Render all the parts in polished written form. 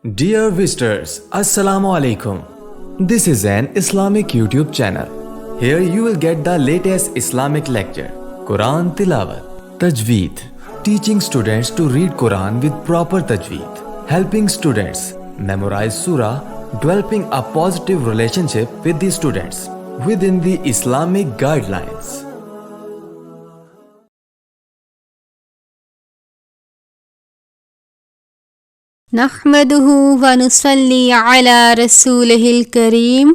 Dear visitors, Assalamu alaikum. This is an Islamic YouTube channel. Here you will get the latest Islamic lecture, Quran Tilawat, Tajweed, teaching students to read Quran with proper Tajweed, helping students memorize Surah, developing a positive relationship with the students within the Islamic guidelines. نحمده ونصلي على رسوله الكريم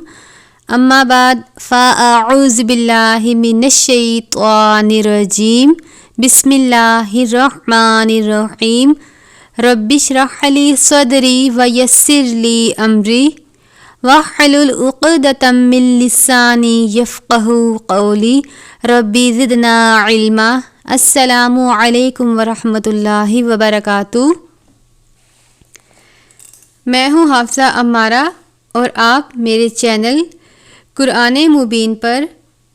اما بعد فاعوذ بالله من الشيطان الرجيم بسم الله الرحمن الرحيم رب اشرح لي صدري ويسر لي امري واحلل عقدة من لساني يفقهوا قولي رب زدنا علما. السلام علیکم ورحمۃ اللہ وبرکاتہ. میں ہوں حافظہ عمارہ اور آپ میرے چینل قرآن مبین پر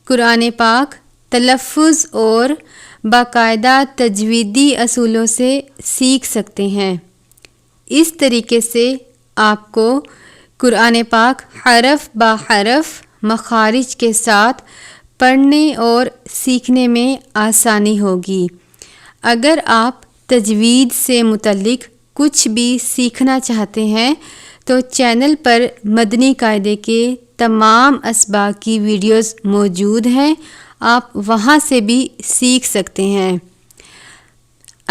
قرآن پاک تلفظ اور باقاعدہ تجویدی اصولوں سے سیکھ سکتے ہیں. اس طریقے سے آپ کو قرآن پاک حرف با حرف مخارج کے ساتھ پڑھنے اور سیکھنے میں آسانی ہوگی. اگر آپ تجوید سے متعلق کچھ بھی سیکھنا چاہتے ہیں تو چینل پر مدنی قاعدے کے تمام اسباق کی ویڈیوز موجود ہیں، آپ وہاں سے بھی سیکھ سکتے ہیں.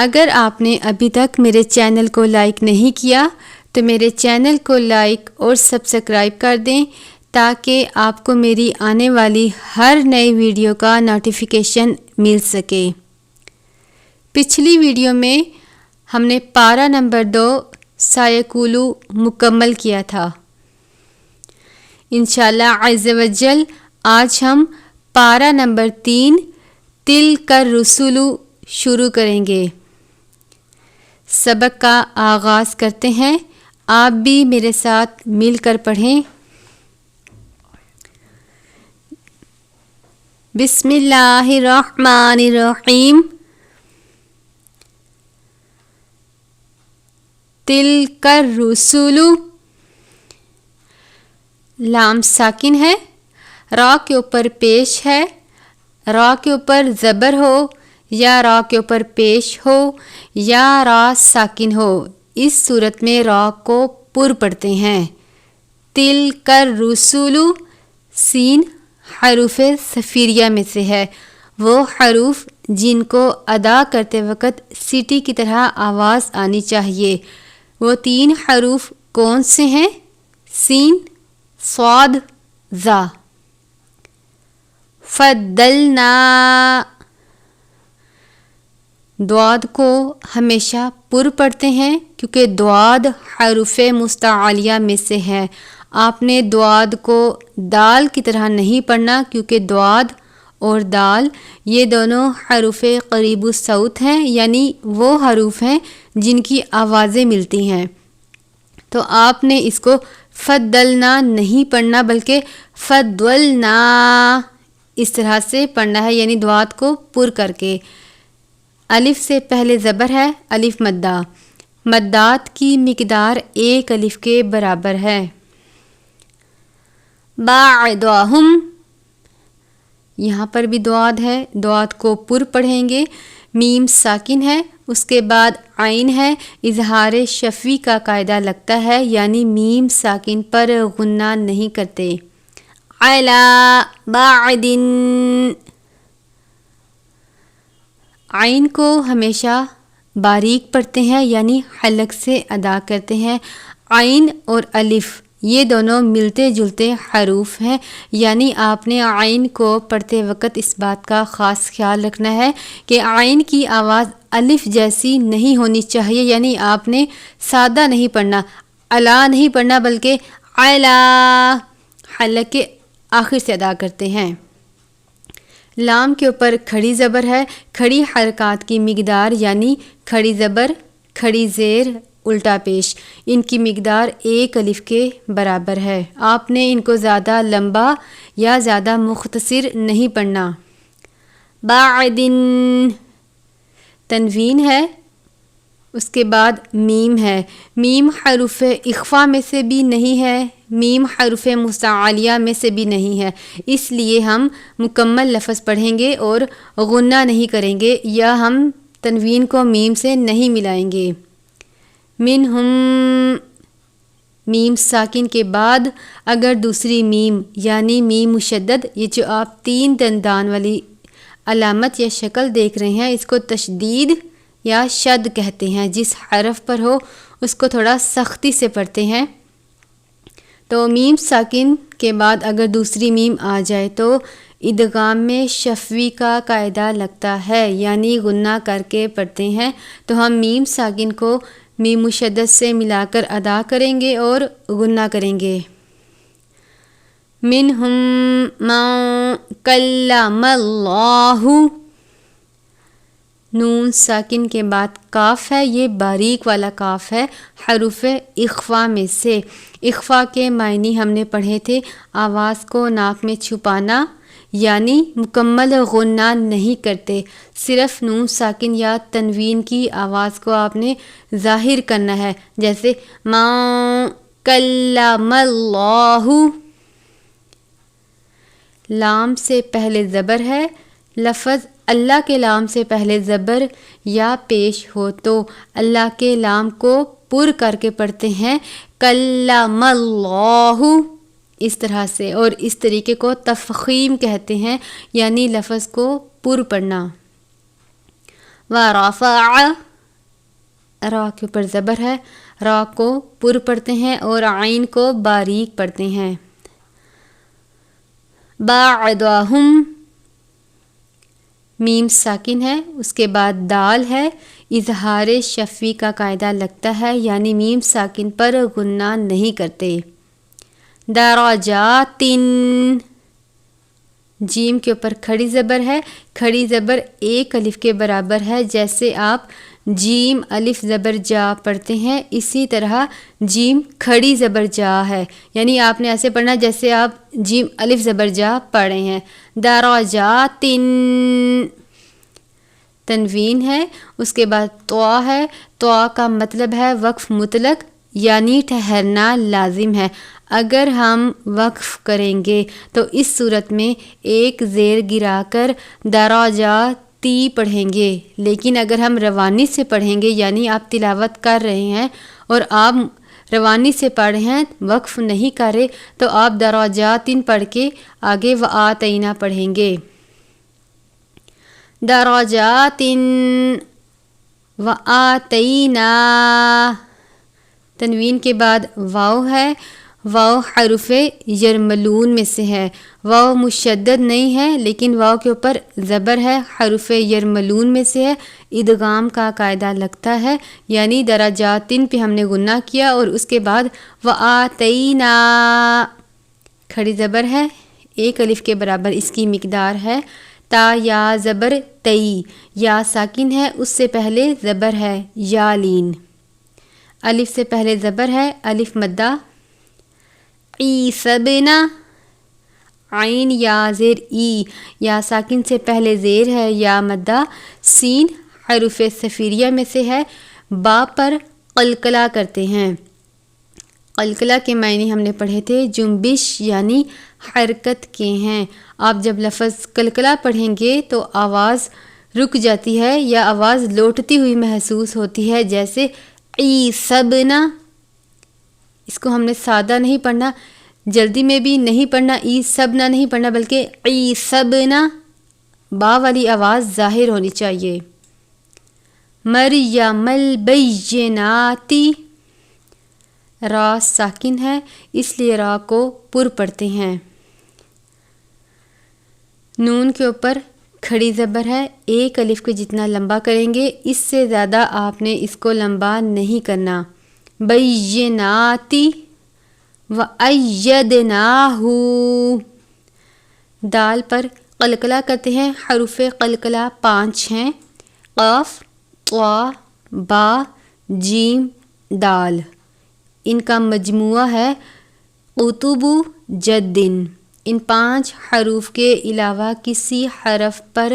اگر آپ نے ابھی تک میرے چینل کو لائک نہیں کیا تو میرے چینل کو لائک اور سبسکرائب کر دیں تاکہ آپ کو میری آنے والی ہر نئی ویڈیو کا نوٹیفیکیشن مل سکے. پچھلی ویڈیو میں ہم نے پارہ نمبر 2 سایقولو مکمل کیا تھا. انشاءاللہ عز و جل آج ہم پارہ نمبر 3 تلک الرسل شروع کریں گے. سبق کا آغاز کرتے ہیں. آپ بھی میرے ساتھ مل کر پڑھیں. بسم اللہ الرحمن الرحیم. تلک الرسل، لام ساکن ہے، را کے اوپر پیش ہے. را کے اوپر زبر ہو یا را کے اوپر پیش ہو یا را ساکن ہو، اس صورت میں را کو پر پڑھتے ہیں. تلک الرسل، سین حروف صفیریہ میں سے ہے، وہ حروف جن کو ادا کرتے وقت سیٹی کی طرح آواز آنی چاہیے. وہ 3 حروف کون سے ہیں؟ سین، صاد، ذا. فضلنا، دعاد کو ہمیشہ پر پڑھتے ہیں کیونکہ دعاد حروف مستعلیہ میں سے ہے. آپ نے دعاد کو دال کی طرح نہیں پڑھنا کیونکہ دعاد اور دال یہ دونوں حروف قریب الصوت ہیں، یعنی وہ حروف ہیں جن کی آوازیں ملتی ہیں. تو آپ نے اس کو فضلنا نہیں پڑھنا بلکہ فضلنا اس طرح سے پڑھنا ہے، یعنی دعات کو پر کر کے. الف سے پہلے زبر ہے، الف مدہ. مدات کی مقدار 1 الف کے برابر ہے. بعدہم، یہاں پر بھی دعاد ہے، دعاد کو پر پڑھیں گے. میم ساکن ہے، اس کے بعد عین ہے. اظہار شفوی کا قاعدہ لگتا ہے، یعنی میم ساکن پر غنہ نہیں کرتے. علی بعدن، عین کو ہمیشہ باریک پڑھتے ہیں یعنی حلق سے ادا کرتے ہیں. عین اور الف یہ دونوں ملتے جلتے حروف ہیں، یعنی آپ نے عین کو پڑھتے وقت اس بات کا خاص خیال رکھنا ہے کہ عین کی آواز الف جیسی نہیں ہونی چاہیے، یعنی آپ نے سادہ نہیں پڑھنا، الا نہیں پڑھنا بلکہ علا، حلق کے آخر سے ادا کرتے ہیں. لام کے اوپر کھڑی زبر ہے. کھڑی حرکات کی مقدار یعنی کھڑی زبر، کھڑی زیر، الٹا پیش، ان کی مقدار 1 الف کے برابر ہے. آپ نے ان کو زیادہ لمبا یا زیادہ مختصر نہیں پڑھنا. بعدن، تنوین ہے، اس کے بعد میم ہے، میم حروف اخفا میں سے بھی نہیں ہے، میم حروف مستعلیہ میں سے بھی نہیں ہے، اس لیے ہم مکمل لفظ پڑھیں گے اور غنہ نہیں کریں گے یا ہم تنوین کو میم سے نہیں ملائیں گے۔ منہم، میم ساکن کے بعد اگر دوسری میم یعنی میم مشدد، یہ جو آپ 3 دندان والی علامت یا شکل دیکھ رہے ہیں، اس کو تشدید یا شد کہتے ہیں، جس حرف پر ہو اس کو تھوڑا سختی سے پڑھتے ہیں۔ تو میم ساکن کے بعد اگر دوسری میم آ جائے تو ادغام میں شفوی کا قاعدہ لگتا ہے، یعنی غنہ کر کے پڑھتے ہیں، تو ہم میم ساکن کو میم مشدد سے ملا کر ادا کریں گے اور غنہ کریں گے۔ منہم من کلم اللہ، نون ساکن کے بعد کاف ہے، یہ باریک والا کاف ہے حروف اخفا میں سے۔ اخفا کے معنی ہم نے پڑھے تھے، آواز کو ناک میں چھپانا، یعنی مکمل غنہ نہیں کرتے، صرف نون ساکن یا تنوین کی آواز کو آپ نے ظاہر کرنا ہے، جیسے ما کلم اللہ۔ لام سے پہلے زبر ہے، لفظ اللہ کے لام سے پہلے زبر یا پیش ہو تو اللہ کے لام کو پر کر کے پڑھتے ہیں کلم اللہ، اس طرح سے، اور اس طریقے کو تفخیم کہتے ہیں، یعنی لفظ کو پر پڑھنا۔ ورفع، را کے اوپر زبر ہے، را کو پر پڑھتے ہیں اور عین کو باریک پڑھتے ہیں۔ بعدہم، میم ساکن ہے، اس کے بعد دال ہے، اظہار شفوی کا قاعدہ لگتا ہے، یعنی میم ساکن پر غنہ نہیں کرتے۔ درجات، جیم کے اوپر کھڑی زبر ہے، کھڑی زبر ایک الف کے برابر ہے، جیسے آپ جیم الف زبر جا پڑھتے ہیں اسی طرح جیم کھڑی زبر جا ہے، یعنی آپ نے ایسے پڑھنا جیسے آپ جیم الف زبر جا پڑھے ہیں۔ درجات، تنوین ہے، اس کے بعد طوا ہے، طوا کا مطلب ہے وقف مطلق، یعنی ٹھہرنا لازم ہے۔ اگر ہم وقف کریں گے تو اس صورت میں ایک زیر گرا کر دراجاتی پڑھیں گے، لیکن اگر ہم روانی سے پڑھیں گے، یعنی آپ تلاوت کر رہے ہیں اور آپ روانی سے پڑھ رہے ہیں، وقف نہیں کر رہے، تو آپ دراجاتن پڑھ کے آگے وآتینا پڑھیں گے۔ دراجاتن وآتینا، تنوین کے بعد واو ہے، واو حروف یرملون میں سے ہے، واو مشدد نہیں ہے لیکن واو کے اوپر زبر ہے، حروف یرملون میں سے ہے، ادغام کا قاعدہ لگتا ہے، یعنی دراجاتن پہ ہم نے غنہ کیا اور اس کے بعد وآتینا، کھڑی زبر ہے، ایک الف کے برابر اس کی مقدار ہے، تا یا زبر تئی، یا ساکن ہے، اس سے پہلے زبر ہے یا لین، الف سے پہلے زبر ہے، الف مدہ، عیسبنا، عین یا زیر ای، یا ساکن سے پہلے زیر ہے یا مدہ، سین حروف صفیریہ میں سے ہے، با پر قلقلہ کرتے ہیں۔ قلقلہ کے معنی ہم نے پڑھے تھے، جنبش یعنی حرکت کے ہیں۔ آپ جب لفظ قلقلہ پڑھیں گے تو آواز رک جاتی ہے یا آواز لوٹتی ہوئی محسوس ہوتی ہے، جیسے عیسبنا، اس کو ہم نے سادہ نہیں پڑھنا، جلدی میں بھی نہیں پڑھنا، عیسبنا نہیں پڑھنا، بلکہ عیسبنا، با والی آواز ظاہر ہونی چاہیے۔ مریم البیناتی، را ساکن ہے اس لیے را کو پر پڑھتے ہیں۔ نون کے اوپر کھڑی زبر ہے، ایک الف کو جتنا لمبا کریں گے اس سے زیادہ آپ نے اس کو لمبا نہیں کرنا۔ بیناتی وَأَيَّدْنَاهُ، دال پر قلقلہ کرتے ہیں، حروف قلقلہ 5 ہیں، قاف، طا، با، جیم، دال، ان کا مجموعہ ہے قطب جدن۔ ان 5 حروف کے علاوہ کسی حرف پر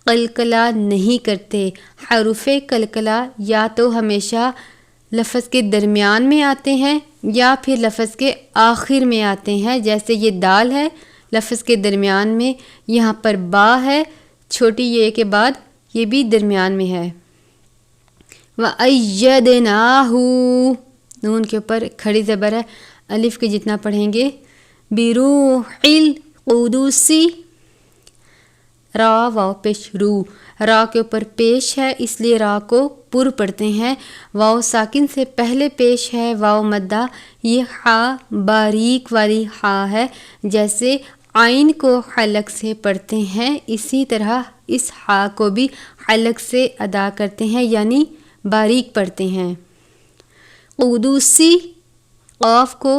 قلقلہ نہیں کرتے۔ حروف قلقلہ یا تو ہمیشہ لفظ کے درمیان میں آتے ہیں یا پھر لفظ کے آخر میں آتے ہیں، جیسے یہ دال ہے لفظ کے درمیان میں، یہاں پر با ہے چھوٹی یہ کے بعد، یہ بھی درمیان میں ہے۔ وَأَيَّدْنَاهُ نون کے اوپر کھڑی زبر ہے، الف کے جتنا پڑھیں گے۔ بِرُوحِ الْقُدُسِ را واو پیش رو، را کے اوپر پیش ہے اس لیے را کو پر پڑھتے ہیں۔ واو ساکن سے پہلے پیش ہے واو مدہ، یہ ہا باریک والی ہا ہے، جیسے عین کو حلق سے پڑھتے ہیں اسی طرح اس ہا کو بھی حلق سے ادا کرتے ہیں، یعنی باریک پڑھتے ہیں۔ قدوسی قاف کو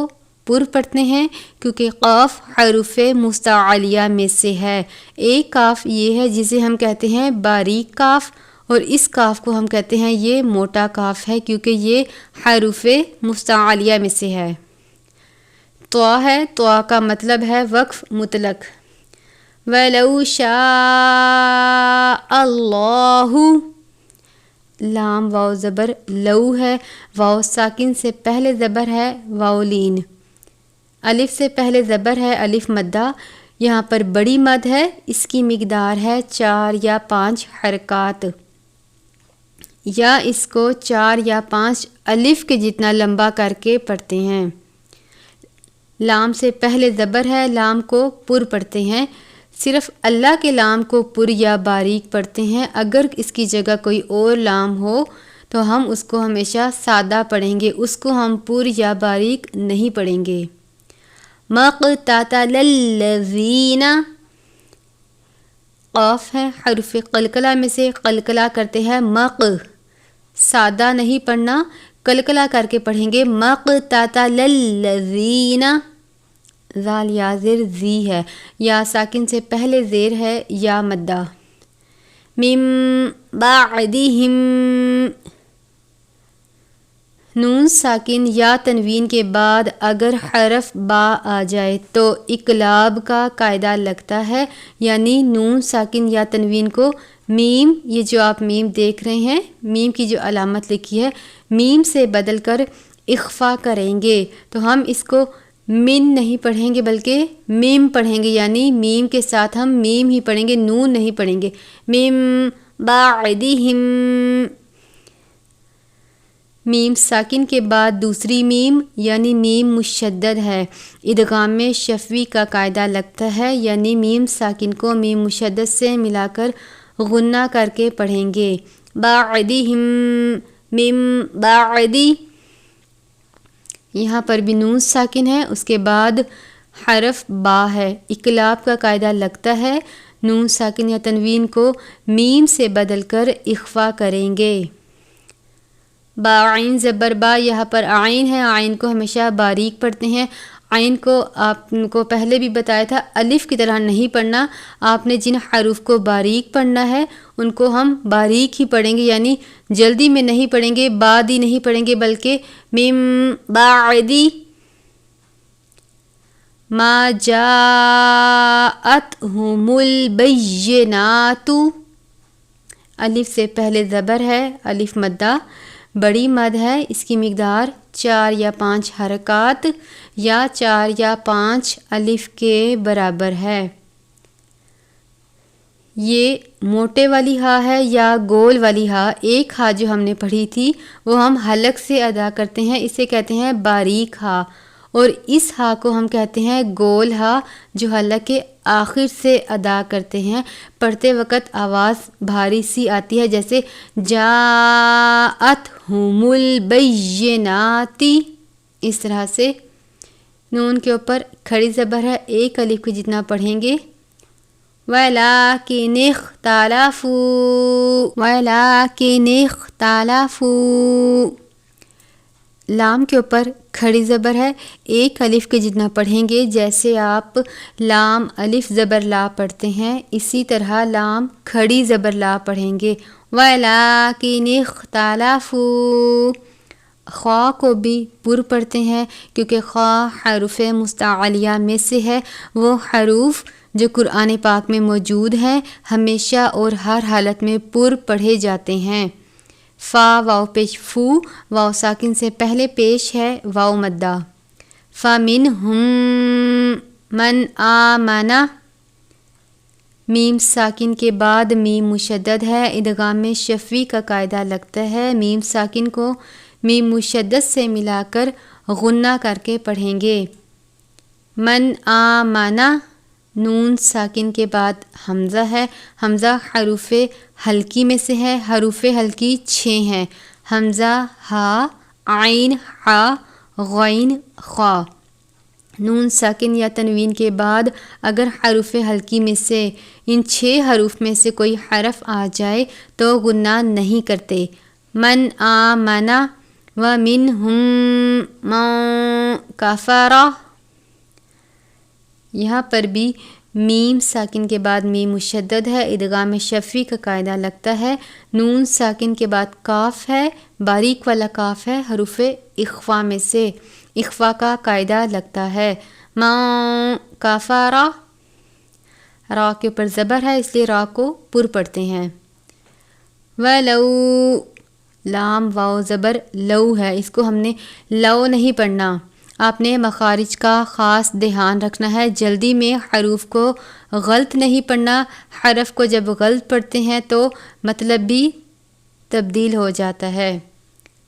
پر پڑھتے ہیں کیونکہ قاف حروف مستعلیہ میں سے ہے۔ ایک کاف یہ ہے جسے ہم کہتے ہیں باریک کاف، اور اس کاف کو ہم کہتے ہیں یہ موٹا کاف ہے کیونکہ یہ حروف مستعلیہ میں سے ہے۔ طوا ہے، طوا کا مطلب ہے وقف مطلق۔ وَلَوْ شَاءَ اللَّهُ لام واو زبر لو ہے، واو ساکن سے پہلے زبر ہے واو لین، الف سے پہلے زبر ہے الف مدہ، یہاں پر بڑی مد ہے، اس کی مقدار ہے 4 یا 5 حرکات، یا اس کو 4 یا 5 الف کے جتنا لمبا کر کے پڑھتے ہیں۔ لام سے پہلے زبر ہے، لام کو پر پڑھتے ہیں، صرف اللہ کے لام کو پر یا باریک پڑھتے ہیں، اگر اس کی جگہ کوئی اور لام ہو تو ہم اس کو ہمیشہ سادہ پڑھیں گے، اس کو ہم پر یا باریک نہیں پڑھیں گے۔ مقتتل الذین قاف ہے، حرف قلقلہ میں سے قلقلہ کرتے ہیں، مق سادہ نہیں پڑھنا، قلقلہ کر کے پڑھیں گے۔ مقتتل الذین ذال یا زیر زی ہے، یا ساکن سے پہلے زیر ہے یا مدہ۔ من بعدہم نون ساکن یا تنوین کے بعد اگر حرف با آ جائے تو اقلاب کا قاعدہ لگتا ہے، یعنی نون ساکن یا تنوین کو میم، یہ جو آپ میم دیکھ رہے ہیں میم کی جو علامت لکھی ہے، میم سے بدل کر اخفا کریں گے، تو ہم اس کو من نہیں پڑھیں گے بلکہ میم پڑھیں گے، یعنی میم کے ساتھ ہم میم ہی پڑھیں گے، نون نہیں پڑھیں گے۔ میم بعدہم، میم ساکن کے بعد دوسری میم یعنی میم مشدد ہے، ادغام میں شفوی کا قاعدہ لگتا ہے، یعنی میم ساکن کو میم مشدد سے ملا کر غنہ کر کے پڑھیں گے۔ بعدہم میم بعدی، یہاں پر بھی نون ساکن ہے، اس کے بعد حرف با ہے، اقلاب کا قاعدہ لگتا ہے، نون ساکن یا تنوین کو میم سے بدل کر اخفا کریں گے۔ بعین زبر با، یہاں پر عین ہے، عین کو ہمیشہ باریک پڑھتے ہیں، عین کو آپ کو پہلے بھی بتایا تھا الف کی طرح نہیں پڑھنا، آپ نے جن حروف کو باریک پڑھنا ہے ان کو ہم باریک ہی پڑھیں گے، یعنی جلدی میں نہیں پڑھیں گے، بعدی نہیں پڑھیں گے بلکہ من بعدی ما جاءتہم البینات، الف سے پہلے زبر ہے الف مدہ، بڑی مد ہے، اس کی مقدار 4 یا 5 حرکات یا 4 یا 5 الف کے برابر ہے۔ یہ موٹے والی ہا ہے یا گول والی ہا؟ ایک ہا جو ہم نے پڑھی تھی وہ ہم حلق سے ادا کرتے ہیں، اسے کہتے ہیں باریک ہا، اور اس ہا کو ہم کہتے ہیں گول ہا جو حلق کے آخر سے ادا کرتے ہیں، پڑھتے وقت آواز بھاری سی آتی ہے، جیسے جاءتہم البینات، اس طرح سے۔ نون کے اوپر کھڑی زبر ہے، ایک الف کے جتنا پڑھیں گے۔ وَلَٰكِنِ اخْتَلَفُوا، وَلَٰكِنِ اخْتَلَفُوا، لام کے اوپر کھڑی زبر ہے، ایک الف کے جتنا پڑھیں گے، جیسے آپ لام الف زبر لا پڑھتے ہیں اسی طرح لام کھڑی زبر لا پڑھیں گے۔ وَلَٰكِنِ اخْتَلَفُوا خواہ کو بھی پر پڑھتے ہیں کیونکہ خواہ حروف مستعلیہ میں سے ہے۔ وہ حروف جو قرآن پاک میں موجود ہیں ہمیشہ اور ہر حالت میں پر پڑھے جاتے ہیں۔ فا واو پیش فو، واو ساکن سے پہلے پیش ہے واو مدہ۔ فَمِنْهُمْ مَنْ آمَنَ، میم ساکن کے بعد میم مشدد ہے، ادغام میں شفوی کا قاعدہ لگتا ہے۔ میم ساکن کو میم مشدد سے ملا کر غنہ کر کے پڑھیں گے۔ من آمنہ، نون ساکن کے بعد حمزہ ہے، حمزہ حروف حلقی میں سے ہے، حروف حلقی 6 ہیں، حمزہ، ہا، عین، حا، غین، خا۔ نون ساکن یا تنوین کے بعد اگر حروف حلقی میں سے ان 6 حروف میں سے کوئی حرف آ جائے تو غنہ نہیں کرتے۔ من آمنہ وَمِنْهُمْ مَنْ كَفَرَ، یہاں پر بھی میم ساکن کے بعد میم مشدد ہے، ادغام شفوی کا قاعدہ لگتا ہے۔ نون ساکن کے بعد کاف ہے، باریک والا کاف ہے، حروف اخفا میں سے اخفا کا قاعدہ لگتا ہے۔ مَن کفر، را کے اوپر زبر ہے اس لیے را کو پر پڑھتے ہیں۔ وَلَوْ، لام واو زبر لو ہے، اس کو ہم نے لو نہیں پڑھنا، آپ نے مخارج کا خاص دھیان رکھنا ہے، جلدی میں حروف کو غلط نہیں پڑھنا، حرف کو جب غلط پڑھتے ہیں تو مطلب بھی تبدیل ہو جاتا ہے۔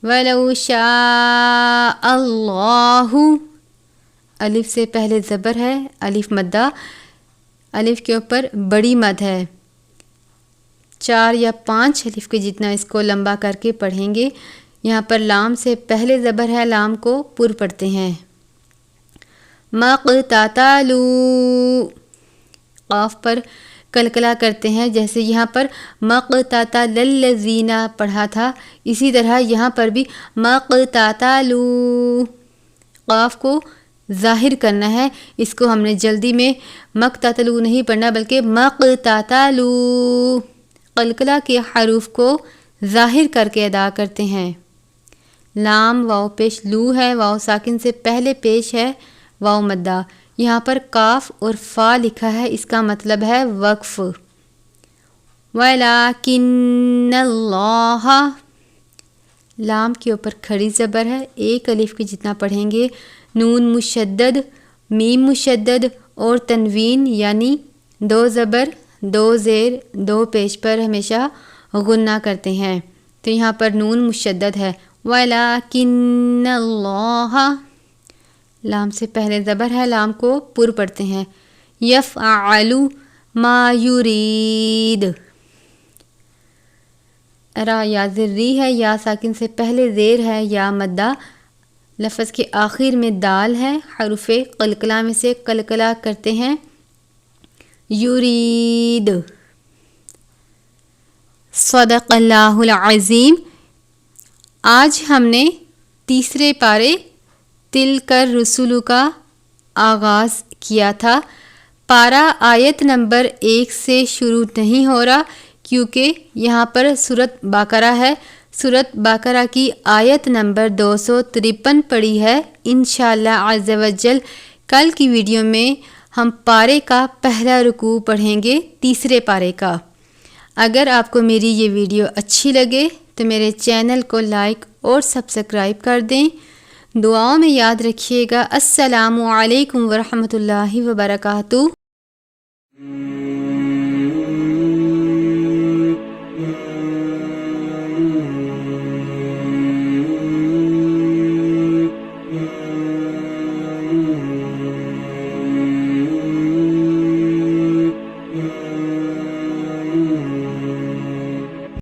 وَلَوْ شَاءَ اللَّهُ، الف سے پہلے زبر ہے، الف مدہ، الف کے اوپر بڑی مد ہے، 4 یا 5 الف کے جتنا اس کو لمبا کر کے پڑھیں گے۔ یہاں پر لام سے پہلے زبر ہے، لام کو پر پڑھتے ہیں۔ مقتتلو، قاف پر کلکلا کرتے ہیں، جیسے یہاں پر مقتتل الذین پڑھا تھا اسی طرح یہاں پر بھی مقتتلو، قاف کو ظاہر کرنا ہے، اس کو ہم نے جلدی میں مقتتلو نہیں پڑھنا بلکہ مقتتلو، قلقلہ کے حروف کو ظاہر کر کے ادا کرتے ہیں۔ لام واو پیش لو ہے، واو ساکن سے پہلے پیش ہے واو مدہ، یہاں پر کاف اور فا لکھا ہے، اس کا مطلب ہے وقف۔ وَلَٰكِنَّ اللَّهَ، لام کے اوپر کھڑی زبر ہے، ایک الف کے جتنا پڑھیں گے، نون مشدد، میم مشدد اور تنوین یعنی 2 زبر 2 زیر 2 پیش پر ہمیشہ غنہ کرتے ہیں، تو یہاں پر نون مشدد ہے۔ وَلَٰكِنَّ اللَّهَ، لام سے پہلے زبر ہے، لام کو پر پڑھتے ہیں۔ يَفْعَلُ مَا يُرِيدُ، را یا زری ہے، یا ساکن سے پہلے زیر ہے، یا مدہ، لفظ کے آخر میں دال ہے، حروف قلقلہ میں سے قلقلہ کرتے ہیں۔ یرید، صدق اللہ العظیم۔ آج ہم نے تیسرے پارے تلک الرسل کا آغاز کیا تھا۔ پارہ آیت نمبر 1 سے شروع نہیں ہو رہا کیونکہ یہاں پر سورۃ بقرہ ہے، سورۃ بقرہ کی آیت نمبر 253 پڑھی ہے۔ انشاءاللہ عز و جل کل کی ویڈیو میں ہم پارے کا پہلا رکوع پڑھیں گے، تیسرے پارے کا۔ اگر آپ کو میری یہ ویڈیو اچھی لگے تو میرے چینل کو لائک اور سبسکرائب کر دیں، دعاؤں میں یاد رکھیے گا۔ السلام علیکم ورحمۃ اللہ وبرکاتہ۔